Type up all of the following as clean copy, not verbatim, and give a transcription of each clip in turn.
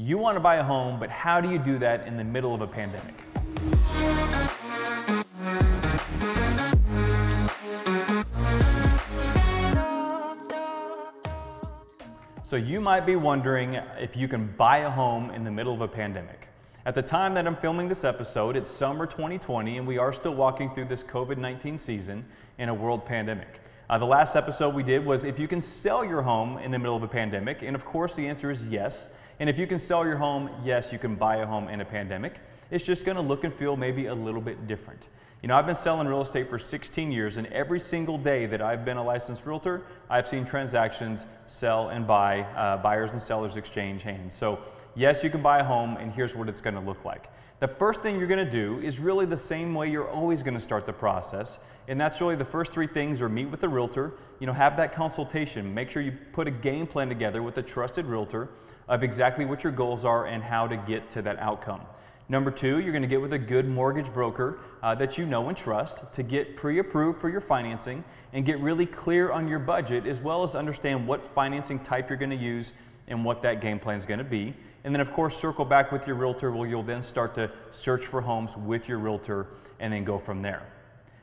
You want to buy a home, but how do you do that in the middle of a pandemic? So you might be wondering if you can buy a home in the middle of a pandemic. At the time that I'm filming this episode, it's summer 2020, and we are still walking through this COVID-19 season in a world pandemic. The last episode we did was if you can sell your home in the middle of a pandemic, and of course the answer is yes. And if you can sell your home, yes, you can buy a home in a pandemic. It's just going to look and feel maybe a little bit different. You know, I've been selling real estate for 16 years, and every single day that I've been a licensed realtor, I've seen transactions sell and buy, buyers and sellers exchange hands. So yes, you can buy a home, and here's what it's going to look like. The first thing you're going to do is really the same way you're always going to start the process, and that's really the first three things are meet with the realtor, have that consultation, make sure you put a game plan together with a trusted realtor of exactly what your goals are and how to get to that outcome. Number two, you're going to get with a good mortgage broker that you know and trust to get pre-approved for your financing and get really clear on your budget, as well as understand what financing type you're going to use and what that game plan is going to be. And then of course circle back with your realtor where you'll then start to search for homes with your realtor and then go from there.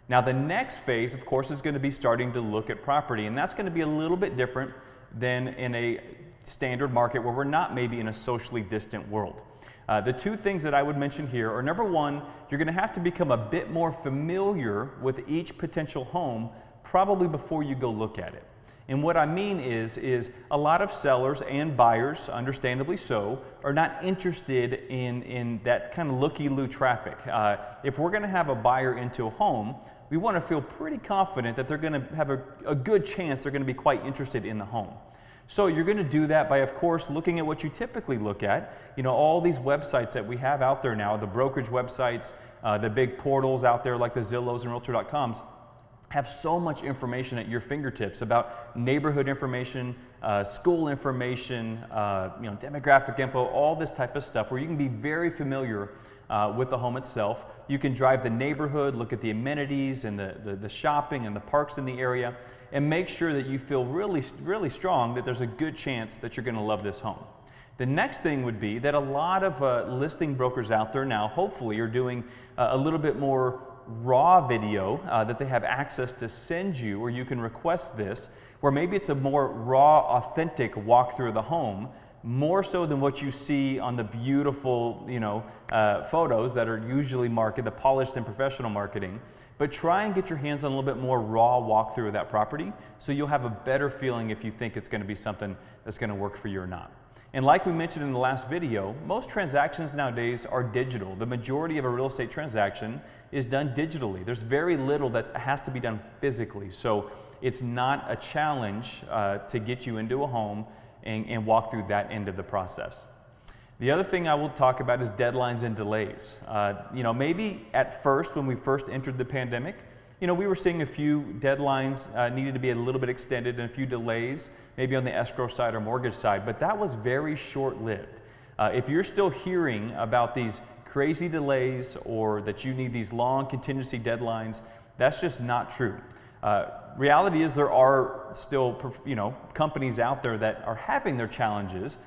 Now the next phase of course is going to be starting to look at property, and that's going to be a little bit different than in a standard market where we're not maybe in a socially distant world. The two things that I would mention here are, number one, you're going to have to become a bit more familiar with each potential home probably before you go look at it. And what I mean is a lot of sellers and buyers, understandably so, are not interested in that kind of looky-loo traffic. If we're going to have a buyer into a home, we want to feel pretty confident that they're going to have a good chance they're going to be quite interested in the home. So you're going to do that by, of course, looking at what you typically look at. All these websites that we have out there now, the brokerage websites, the big portals out there like the Zillows and Realtor.coms, have so much information at your fingertips about neighborhood information, school information, demographic info, all this type of stuff where you can be very familiar with the home itself. You can drive the neighborhood, look at the amenities and the shopping and the parks in the area, and make sure that you feel really strong that there's a good chance that you're going to love this home. The next thing would be that a lot of listing brokers out there now hopefully are doing a little bit more raw video that they have access to send you, or you can request this, where maybe it's a more raw, authentic walkthrough of the home, more so than what you see on the beautiful, photos that are usually marketed, the polished and professional marketing. But try and get your hands on a little bit more raw walkthrough of that property, so you'll have a better feeling if you think it's going to be something that's going to work for you or not. And like we mentioned in the last video, most transactions nowadays are digital. The majority of a real estate transaction is done digitally. There's very little that has to be done physically. So it's not a challenge to get you into a home and walk through that end of the process. The other thing I will talk about is deadlines and delays. Maybe at first, when we first entered the pandemic, we were seeing a few deadlines needed to be a little bit extended and a few delays, maybe on the escrow side or mortgage side, but that was very short-lived. If you're still hearing about these crazy delays or that you need these long contingency deadlines, that's just not true. Reality is there are still, companies out there that are having their challenges,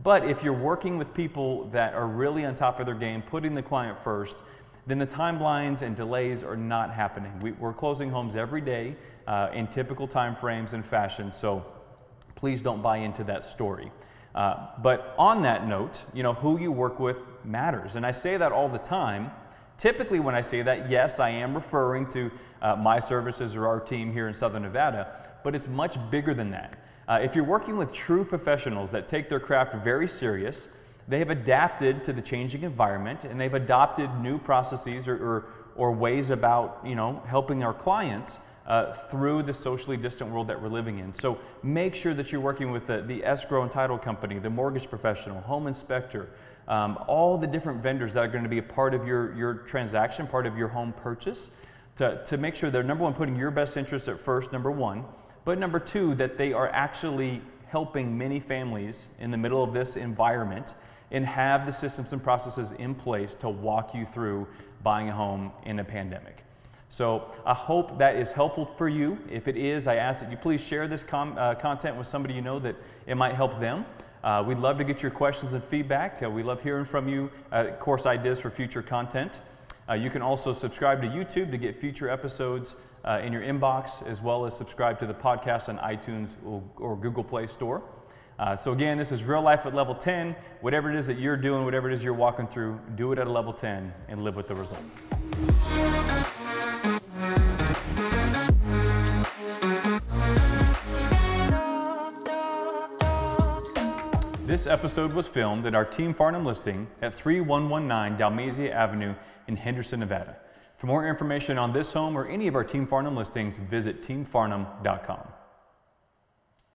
but if you're working with people that are really on top of their game, putting the client first, then the timelines and delays are not happening. We're closing homes every day in typical time frames and fashion, so please don't buy into that story. But on that note, who you work with matters. And I say that all the time. Typically when I say that, yes, I am referring to my services or our team here in Southern Nevada, but it's much bigger than that. If you're working with true professionals that take their craft very serious, they have adapted to the changing environment and they've adopted new processes or ways about helping our clients through the socially distant world that we're living in. So make sure that you're working with the escrow and title company, the mortgage professional, home inspector, all the different vendors that are going to be a part of your transaction, part of your home purchase, to make sure they're, number one, putting your best interests at first, number one, but number two, that they are actually helping many families in the middle of this environment and have the systems and processes in place to walk you through buying a home in a pandemic. So I hope that is helpful for you. If it is, I ask that you please share this content with somebody you know that it might help them. We'd love to get your questions and feedback. We love hearing from you, course ideas for future content. You can also subscribe to YouTube to get future episodes in your inbox, as well as subscribe to the podcast on iTunes or Google Play Store. So again, this is Real Life at Level 10. Whatever it is that you're doing, whatever it is you're walking through, do it at a level 10 and live with the results. This episode was filmed at our Team Farnham listing at 3119 Dalmazia Avenue in Henderson, Nevada. For more information on this home or any of our Team Farnham listings, visit teamfarnham.com.